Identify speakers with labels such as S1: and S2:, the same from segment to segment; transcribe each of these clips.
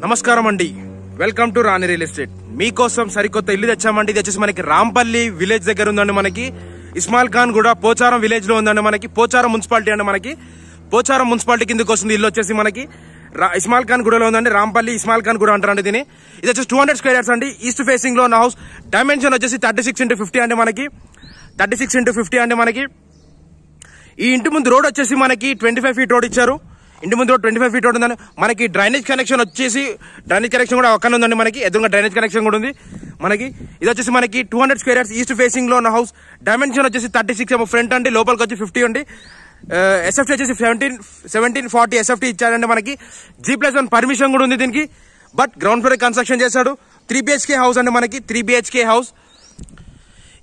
S1: నమస్కారం అండి, welcome to Rani real estate. మీకోసం సరికొత్త ఇల్లు తెచ్చామండి. ఇది వచ్చేసి మనకి రాంపల్లి విలేజ్ దగ్గర ఉందండి. మనకి ఇస్మాల్ ఖాన్ కూడా పోచారం విలేజ్ లో ఉందండి. మనకి పోచారం మున్సిపాలిటీ అండి. మనకి పోచారం మున్సిపాలిటీ కిందకి వస్తుంది ఇల్లు వచ్చేసి మనకి ఇస్మాల్ ఖాన్ గూడలో ఉందండి. రాంపల్లి ఇస్మాల్ ఖాన్ గూడ అంటారండి దీన్ని. ఇది వచ్చేసి 200 స్క్వేర్ యార్డ్స్ అండి. ఈస్ట్ ఫేసింగ్ లో ఉన్న హౌస్. డైమెన్షన్ వచ్చేసి 36x50 అండి. మనకి 36x50 అండి. మనకి ఈ ఇంటి ముందు రోడ్ వచ్చేసి మనకి 25 ఫీట్ రోడ్ ఇచ్చారు. ఇంటి ముందు 25 ఫీట్ రోడ్ ఉందండి. మనకి డ్రైనేజ్ కనెక్షన్ వచ్చేసి డ్రైనేజ్ కనెక్షన్ కూడా ఒక్కనే ఉందండి. మనకి ఎదురుగా డ్రైనేజ్ కనెక్షన్ కూడా ఉంది. మనకి ఇది వచ్చేసి మనకి 200 స్క్వేర్ యార్డ్స్ ఈస్ట్ ఫేసింగ్ లో ఉన్న హౌస్. డైమెన్షన్ వచ్చేసి 36 ఫ్రంట్ అండి. లోపలికి వచ్చి 50 అండి. ఎస్ఎఫ్టీ వచ్చేసి 1740 ఎస్ఎఫ్టీ ఇచ్చారండి. మనకి G+1 పర్మిషన్ కూడా ఉంది దీనికి. బట్ గ్రౌండ్ ఫ్లోర్ కన్స్ట్రక్షన్ చేశాడు. 3 BHK హౌస్ అండి. మనకి 3 BHK హౌస్.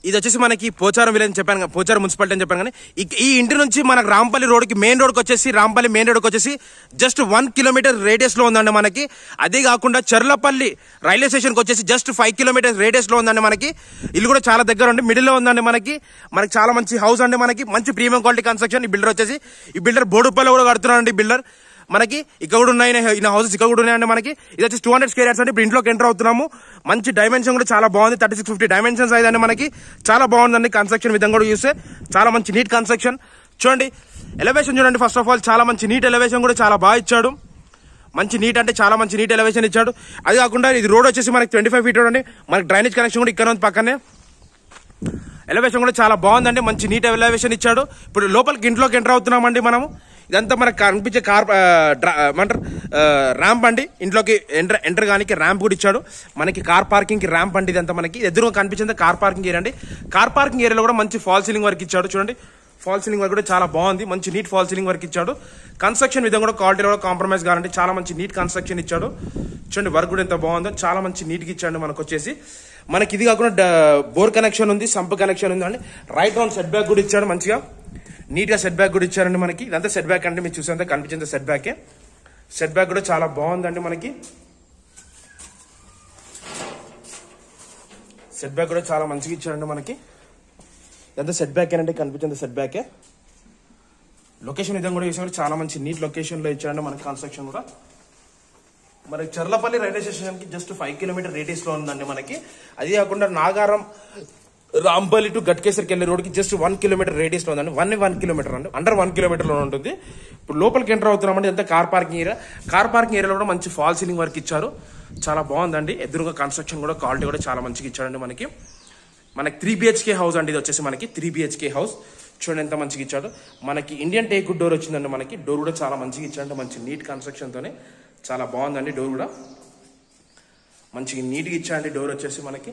S1: ఇది వచ్చేసి మనకి పోచారం విలేజ్ చెప్పాను, పోచారం మున్సిపాలిటీ అని చెప్పాను. కానీ ఈ ఇంటి నుంచి మనకు రాంపల్లి రోడ్కి మెయిన్ రోడ్కి వచ్చేసి రాంపల్లి మెయిన్ రోడ్కి వచ్చేసి జస్ట్ 1 కిలోమీటర్ రేడియస్ లో ఉందండి. మనకి అదే కాకుండా చర్లపల్లి రైల్వే స్టేషన్కి వచ్చేసి జస్ట్ 5 కిలోమీటర్స్ రేడియస్ లో ఉందండి. మనకి ఇల్లు కూడా చాలా దగ్గర ఉండి మిడిల్ లో ఉందండి. మనకి చాలా మంచి హౌస్ అండి. మనకి మంచి ప్రీమియం క్వాలిటీ కన్స్ట్రక్షన్. ఈ బిల్డర్ వచ్చేసి ఈ బిల్డర్ బోడుపల్లి కూడా కడుతున్నాడండి. బిల్డర్ మనకి ఇక్కడ కూడా ఉన్నాయి హౌసెస్, ఇక్కడ కూడా ఉన్నాయండి. మనకి ఇది వచ్చి 200 స్క్వేర్ యార్డ్స్ అండి. ఇప్పుడు ఇంట్లోకి ఎంటర్ అవుతున్నాము. మంచి డైమెన్షన్ కూడా చాలా బాగుంది. 3650 డైమెన్షన్స్ అయిందండి. మనకి చాలా బాగుందండి. కన్స్ట్రక్షన్ విధంగా కూడా చూస్తే చాలా మంచి నీట్ కన్స్ట్రక్షన్. చూడండి ఎలివేషన్ చూడండి. ఫస్ట్ ఆఫ్ ఆల్ చాలా మంచి నీట్ ఎలివేషన్ కూడా చాలా బాగా ఇచ్చాడు. మంచి నీట్ అంటే చాలా మంచి నీట్ ఎలివేషన్ ఇచ్చాడు. అది కాకుండా ఇది రోడ్ వచ్చేసి మనకి 25 ఫీట్ రోడ్ అండి. మనకి డ్రైనేజ్ కనెక్షన్ కూడా ఇక్కడ ఉంది పక్కనే. ఎలివేషన్ కూడా చాలా బాగుందండి. మంచి నీట్ ఎలివేషన్ ఇచ్చాడు. ఇప్పుడు లోపలికి ఇంట్లోకి ఎంటర్ అవుతున్నామండి మనము. ఇదంతా మనకు కనిపించే ర్యాంప్ అండి. ఇంట్లోకి ఎంటర్ కానీ ర్యాంప్ కూడా ఇచ్చాడు. మనకి కార్ పార్కింగ్ కి ర్యాంప్ అండి. ఇదంతా మనకి ఎదురుగా కనిపించింది కార్ పార్కింగ్ ఏరియా అండి. కార్ పార్కింగ్ ఏరియాలో కూడా మంచి ఫాల్ సీలింగ్ వర్క్ ఇచ్చాడు. చూడండి ఫాల్ సీలింగ్ వర్క్ కూడా చాలా బాగుంది. మంచి నీట్ ఫాల్ సీలింగ్ వర్క్ ఇచ్చాడు. కన్స్ట్రక్షన్ విధంగా కూడా క్వాలిటీలో కూడా కాంప్రమైజ్ కావాలంటే చాలా మంచి నీట్ కన్స్ట్రక్షన్ ఇచ్చాడు. చూడండి వర్క్ కూడా ఎంత బాగుందో చాలా మంచి నీట్ గా ఇచ్చాడు. మనకు వచ్చేసి మనకి ఇది కాకుండా బోర్ కనెక్షన్ ఉంది, సంప్ కనెక్షన్ ఉంది అండి. రైట్ రౌండ్ సెట్ బ్యాక్ కూడా ఇచ్చాడు. మంచిగా నీట్ గా సెట్ బ్యాక్ కూడా ఇచ్చారండి. మనకి ఇదంతా సెట్ బ్యాక్ అంటే మీరు చూసేంత కనిపించేంత సెట్ బ్యాకే. సెట్ బ్యాక్ కూడా చాలా బాగుందండి. మనకి సెట్ బ్యాక్ కూడా చాలా మంచిగా ఇచ్చారండి. మనకి ఇదంతా సెట్ బ్యాక్ అంటే కనిపించేంత సెట్ బ్యాకే. లొకేషన్ విధంగా కూడా చూసారు చాలా మంచి నీట్ లొకేషన్ లో ఇచ్చారండి. మనకి కన్స్ట్రక్షన్ కూడా మనకి చర్లపల్లి రైల్వే స్టేషన్ కి జస్ట్ 5 కిలోమీటర్ రేడియస్ లో ఉందండి. మనకి అది కాకుండా నాగారం రాంపల్లి టు గట్కేసరికి వెళ్ళే రోడ్కి జస్ట్ 1 కిలోమీటర్ రేడియస్ లో ఉందండి. 1 కిలోమీటర్ అండి, అండర్ 1 కిలోమీటర్ లో ఉంటుంది. ఇప్పుడు లోపలికి ఎంటర్ అవుతున్నామండి. ఎంత car parking area. Car parking ఏరియాలో కూడా మంచి ఫాల్ సీలింగ్ వర్క్ ఇచ్చారు. చాలా బాగుందండి. ఎదురుగా కన్స్ట్రక్షన్ కూడా క్వాలిటీ కూడా చాలా మంచిగా ఇచ్చారండి. మనకి 3 BHK హౌస్ అండి. ఇది వచ్చేసి మనకి 3 BHK హౌస్. చూడండి ఎంత మంచిగా ఇచ్చాడు. మనకి ఇండియన్ టేక్ డోర్ వచ్చిందండి. మనకి డోర్ కూడా చాలా మంచిగా ఇచ్చాడు. మంచి నీట్ కన్స్ట్రక్షన్ తోనే చాలా బాగుందండి. డోర్ కూడా మంచిగా నీట్ గా ఇచ్చాడండి. డోర్ వచ్చేసి మనకి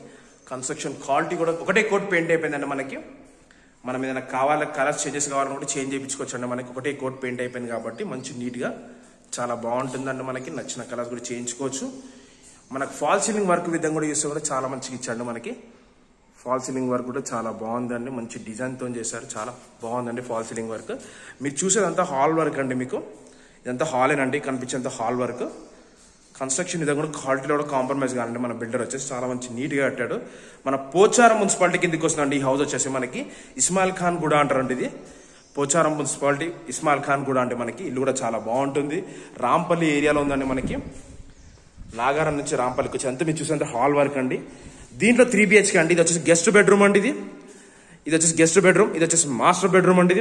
S1: కన్స్ట్రక్షన్ క్వాలిటీ కూడా ఒకటే కోట్ పెయింట్ అయిపోయిందండి. మనకి మనం ఏదైనా కావాలి కలర్స్ చేంజెస్ కావాలని కూడా చేంజ్ చేయించుకోవచ్చు అండి. మనకి ఒకటే కోట్ పెయింట్ అయిపోయింది కాబట్టి మంచి నీట్ గా చాలా బాగుంటుందండి. మనకి నచ్చిన కలర్స్ కూడా చేయించుకోవచ్చు. మనకు ఫాల్ సీలింగ్ వర్క్ విధంగా కూడా చూస్తే కూడా చాలా మంచిగా ఇచ్చాడు. మనకి ఫాల్ సీలింగ్ వర్క్ కూడా చాలా బాగుందండి. మంచి డిజైన్ తో చేశారు. చాలా బాగుందండి ఫాల్ సీలింగ్ వర్క్. మీరు చూసేదంతా హాల్ వర్క్ అండి. మీకు ఇదంతా హాలేనండి. కనిపించేంత హాల్ వర్క్. కన్స్ట్రక్షన్ విధంగా కూడా క్వాలిటీలో కూడా కాంప్రమైజ్ కావాలండి. మన బిల్డర్ వచ్చేసి చాలా మంచి నీట్ గా కట్టాడు. మన పోచారం మున్సిపాలిటీ కిందకి వస్తుందండి. ఈ హౌస్ వచ్చేసి మనకి ఇస్మాల్ ఖాన్ గూడ అంటారండి. ఇది పోచారం మున్సిపాలిటీ ఇస్మాల్ ఖాన్ గూడ అంటే మనకి ఇల్లు కూడా చాలా బాగుంటుంది. రాంపల్లి ఏరియాలో ఉందండి. మనకి నాగారం నుంచి రాంపల్లికి వచ్చి అంతా మీరు చూసేంత హాల్ వర్క్ అండి. దీంట్లో 3 BHK అండి. ఇది వచ్చేసి గెస్ట్ బెడ్రూమ్ అండి. ఇది వచ్చేసి గెస్ట్ బెడ్రూమ్. ఇది వచ్చేసి మాస్టర్ బెడ్రూమ్ అండి.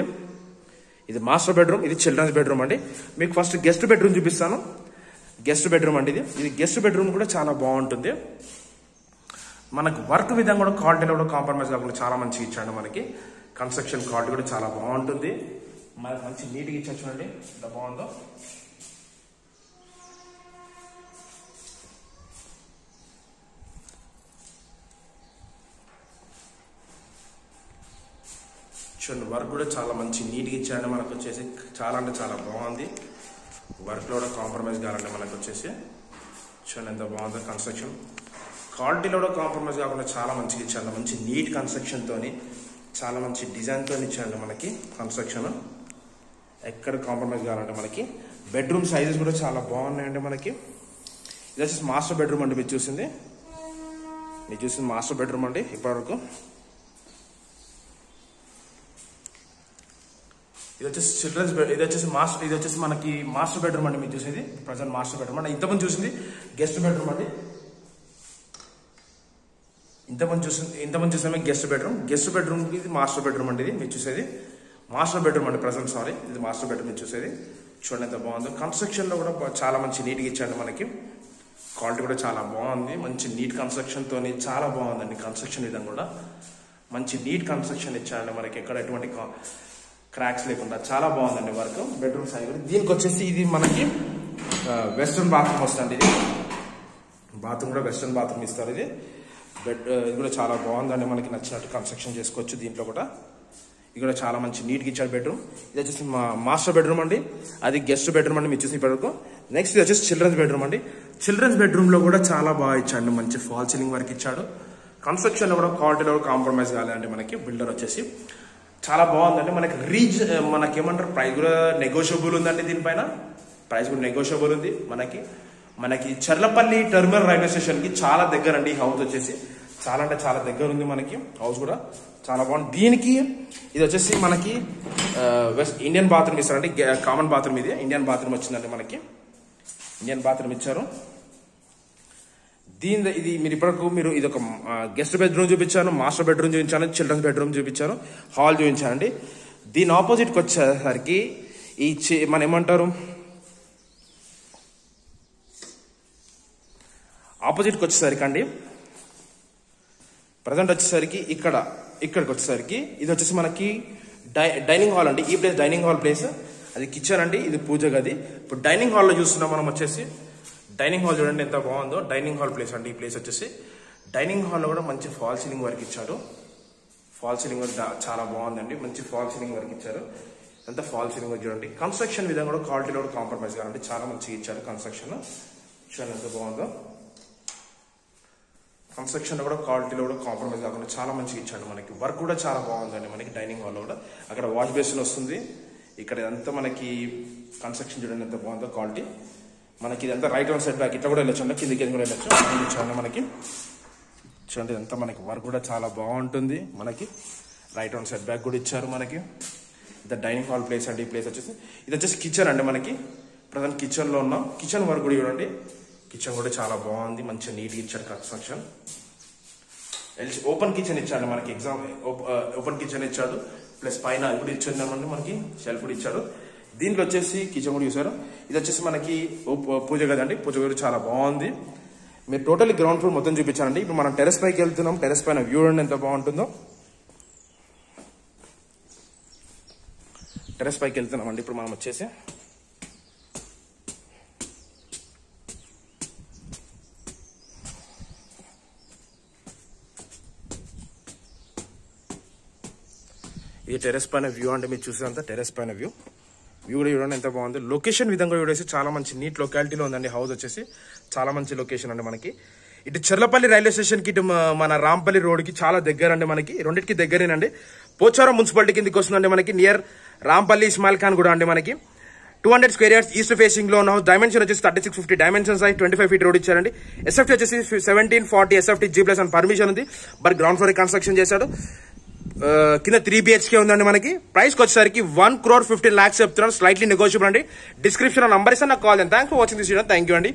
S1: ఇది మాస్టర్ బెడ్రూమ్, ఇది చిల్డ్రన్స్ బెడ్రూమ్ అండి. మీకు ఫస్ట్ గెస్ట్ బెడ్రూమ్ చూపిస్తాను. గెస్ట్ బెడ్రూమ్ అండి. ఇది గెస్ట్ బెడ్రూమ్ కూడా చాలా బాగుంటుంది. మనకు వర్క్ విధంగా కూడా క్వాలిటీలో కూడా కాంప్రమైజ్ కాకుండా చాలా మంచిగా ఇచ్చాడు. మనకి కన్స్ట్రక్షన్ క్వాలిటీ కూడా చాలా బాగుంటుంది. మనకి మంచి నీట్గా ఇచ్చాడు. చూడండి ఎంత బాగుందో. చూడండి వర్క్ కూడా చాలా మంచి నీట్గా ఇచ్చాడు. మనకు వచ్చేసి చాలా అంటే చాలా బాగుంది. వర్క్లో కూడా కాంప్రమైజ్ కావాలంటే మనకు వచ్చేసి చూడండి ఎంత బాగుందో. కన్స్ట్రక్షన్ క్వాలిటీలో కూడా కాంప్రమైజ్ కాకుండా చాలా మంచిగా ఇచ్చాడు. మంచి నీట్ కన్స్ట్రక్షన్ తోని చాలా మంచి డిజైన్ తో ఇచ్చాడు. మనకి కన్స్ట్రక్షన్ ఎక్కడ కాంప్రమైజ్ కావాలంటే మనకి బెడ్రూమ్ సైజెస్ కూడా చాలా బాగున్నాయండి. మనకి ఇది వచ్చేసి మాస్టర్ బెడ్రూమ్ అండి. మీరు చూసింది మాస్టర్ బెడ్రూమ్ అండి. ఇప్పటివరకు ఇది వచ్చేసి చిల్డ్రన్స్ బెడ్, ఇది వచ్చేసి మనకి మాస్టర్ బెడ్రూమ్ అండి. మీరు చూసేది ప్రజెంట్ మాస్టర్ బెడ్రూమ్ అండి. ఇంతమంది చూసింది గెస్ట్ బెడ్రూమ్ అండి. ఇంతమంది చూసిన గెస్ట్ బెడ్రూమ్ ఇది మాస్టర్ బెడ్రూమ్ అండి. ఇది మీరు చూసేది మాస్టర్ బెడ్రూమ్ అండి. ప్రజెంట్ సారీ, ఇది మాస్టర్ బెడ్రూమ్. మీరు చూసేది చూడండి ఎంత బాగుందో. కన్స్ట్రక్షన్ లో కూడా చాలా మంచి నీట్గా ఇచ్చాడు మనకి. క్వాలిటీ కూడా చాలా బాగుంది. మంచి నీట్ కన్స్ట్రక్షన్ తోని చాలా బాగుందండి. కన్స్ట్రక్షన్ విధంగా కూడా మంచి నీట్ కన్స్ట్రక్షన్ ఇచ్చాడండి మనకి. ఎక్కడ ఎటువంటి క్రాక్స్ లేకుండా చాలా బాగుందండి వర్క్. బెడ్రూమ్ సైజ్ కూడా దీనికి వచ్చేసి ఇది మనకి వెస్ట్రన్ బాత్రూమ్ వస్తుంది. ఇది బాత్రూమ్ కూడా వెస్ట్రన్ బాత్రూమ్ ఇస్తారు. ఇది బెడ్ ఇది కూడా చాలా బాగుందండి. మనకి నచ్చినట్టు కన్స్ట్రక్షన్ చేసుకోవచ్చు. దీంట్లో కూడా ఇది కూడా చాలా మంచి నీట్గా ఇచ్చాడు బెడ్రూమ్. ఇది వచ్చేసి మాస్టర్ బెడ్రూమ్ అండి. అది గెస్ట్ బెడ్రూమ్ అండి. మీరు చూసి ఇప్పటివరకు నెక్స్ట్ ఇది వచ్చేసి చిల్డ్రన్స్ బెడ్రూమ్ అండి. చిల్డ్రన్స్ బెడ్రూమ్ లో కూడా చాలా బాగా ఇచ్చాడు. మంచి ఫాల్ సీలింగ్ వర్క్ ఇచ్చాడు. కన్స్ట్రక్షన్ లో కూడా క్వాలిటీలో కాంప్రమైజ్ కాలేదండి. మనకి బిల్డర్ వచ్చేసి చాలా బాగుందండి. మనకి ఏమంటారు, ప్రైస్ కూడా నెగోషియబుల్ ఉందండి. దీనిపైన ప్రైస్ కూడా నెగోషియబుల్ ఉంది. మనకి చర్లపల్లి టెర్మినల్ రైల్వే స్టేషన్ కి చాలా దగ్గర అండి. ఈ హౌస్ వచ్చేసి చాలా అంటే చాలా దగ్గర ఉంది మనకి. హౌస్ కూడా చాలా బాగుంది. దీనికి ఇది వచ్చేసి మనకి ఇండియన్ బాత్రూమ్ ఇస్తారండి. కామన్ బాత్రూమ్ ఇది ఇండియన్ బాత్రూమ్ వచ్చిందండి. మనకి ఇండియన్ బాత్రూమ్ ఇచ్చారు. ఇది మీరు ఇప్పటివరకు ఇది ఒక గెస్ట్ బెడ్రూమ్ చూపించాను, మాస్టర్ బెడ్రూమ్ చూపించాను, చిల్డ్రన్స్ బెడ్రూమ్ చూపించాను, హాల్ చూపించానండి. దీని ఆపోజిట్కి వచ్చేసరికి మనం ఏమంటారు, ఆపోజిట్కి వచ్చేసరికి అండి ప్రజెంట్ వచ్చేసరికి ఇక్కడికి వచ్చేసరికి ఇది వచ్చేసి మనకి డైనింగ్ హాల్ అండి. ఈ ప్లేస్ డైనింగ్ హాల్ ప్లేస్. అది కిచెన్ అండి. ఇది పూజ గది. ఇప్పుడు డైనింగ్ హాల్లో చూస్తున్నాం మనం వచ్చేసి. డైనింగ్ హాల్ చూడండి ఎంత బాగుందో. డైనింగ్ హాల్ ప్లేస్ అండి ఈ ప్లేస్ వచ్చేసి. డైనింగ్ హాల్లో కూడా మంచి ఫాల్ సీలింగ్ వర్క్ ఇచ్చారు. ఫాల్ సీలింగ్ వర్క్ చాలా బాగుందండి. మంచి ఫాల్ సీలింగ్ వర్క్ ఇచ్చారు. అంతా ఫాల్ సీలింగ్ వర్క్ చూడండి. కన్స్ట్రక్షన్ విధంగా కూడా క్వాలిటీలో కూడా కాంప్రమైజ్ కాదండి. చాలా మంచిగా ఇచ్చారు కన్స్ట్రక్షన్. చూడండి ఎంత బాగుందో. కన్స్ట్రక్షన్ కూడా క్వాలిటీలో కూడా కాంప్రమైజ్ కాకుండా చాలా మంచిగా ఇచ్చాడు మనకి. వర్క్ కూడా చాలా బాగుందండి మనకి. డైనింగ్ హాల్లో కూడా అక్కడ వాష్ బేసిన్ వస్తుంది. ఇక్కడ ఇదంతా మనకి కన్స్ట్రక్షన్ చూడండి ఎంత బాగుందో క్వాలిటీ. మనకి ఇదంతా రైట్ హ్యాండ్ సెట్ బ్యాక్ ఇట్లా కూడా వెళ్ళొచ్చు, కిందికి కూడా వెళ్ళొచ్చు. ఇచ్చాడు మనకి. చూడండి ఇదంతా మనకి వర్క్ కూడా చాలా బాగుంటుంది. మనకి రైట్ హ్యాండ్ సెట్ బ్యాక్ కూడా ఇచ్చారు మనకి. ఇది డైనింగ్ హాల్ ప్లేస్ అండి. ఈ ప్లేస్ వచ్చేసి ఇది వచ్చేసి కిచెన్ అండి. మనకి ప్రజెంట్ కిచెన్ లో ఉన్నాం. కిచెన్ వర్క్ కూడా చూడండి. కిచెన్ కూడా చాలా బాగుంది. మంచిగా నీట్గా ఇచ్చాడు కన్స్ట్రక్షన్. ఓపెన్ కిచెన్ ఇచ్చాడు మనకి. ఓపెన్ కిచెన్ ఇచ్చాడు. ప్లస్ పైన ఇప్పుడు ఇచ్చిందండి మనకి షెల్ఫ్ కూడా ఇచ్చాడు. దీంట్లో వచ్చేసి కిచెన్ కూడా చూసారు. ఇది వచ్చేసి మనకి పూజ గది అండి. పూజ గది చాలా బాగుంది. మీరు టోటల్లీ గ్రౌండ్ ఫ్లోర్ మొత్తం చూపించారండి. ఇప్పుడు మనం టెరెస్ పైకి వెళ్తున్నాం. టెరెస్ పైన వ్యూ అండి ఎంత బాగుంటుందో. టెరెస్ పైకి వెళ్తున్నాం అండి ఇప్పుడు మనం వచ్చేసి. ఇది టెరెస్ పైన వ్యూ అంటే మీరు చూసేదంతా టెరెస్ పైన వ్యూ కూడా చూడండి ఎంత బాగుంది. లొకేషన్ విధంగా చూడేసి చాలా మంచి నీట్ లొకాలిటీలో ఉందండి. హౌస్ వచ్చేసి చాలా మంచి లొకేషన్ అండి మనకి. ఇటు చర్లపల్లి రైల్వే స్టేషన్ కి, ఇటు మన రాంపల్లి రోడ్ కి చాలా దగ్గర అండి మనకి. రెండింటికి దగ్గరేనండి. పోచారం మున్సిపాలిటీ కిందకి వస్తుందండి మనకి. నియర్ రాంపల్లి ఇస్మాయిల్ ఖాన్ కూడా అండి మనకి. 200 స్క్వేర్ యార్డ్స్ ఈస్ట్ ఫేసింగ్ లో ఉన్న హౌస్. డైమెన్షన్ వచ్చేసి 3650 డైమెన్షన్ సైజ్. 25 ఫీట్ రోడ్ ఇచ్చారండి. ఎస్ఎఫ్టీ వచ్చేసి 1740 ఎస్ఎఫ్టీ G+ అని పర్మిషన్ ఉంది. బట్ గ్రౌండ్ ఫ్లోర్ కన్స్ట్రక్షన్ చేశాడు. కింద 3 BHK ఉందండి మనకి. ప్రైస్ వచ్చేసరికి 1,15,00,000 చెప్తున్నాను. స్లైట్లీ నెగోషియబుల్ అండి. డిస్క్రిప్షన్ లో నంబర్ ఇస్తాను, నాకు కాల్ చేయండి. Thanks for watching this video. Thank you అండి.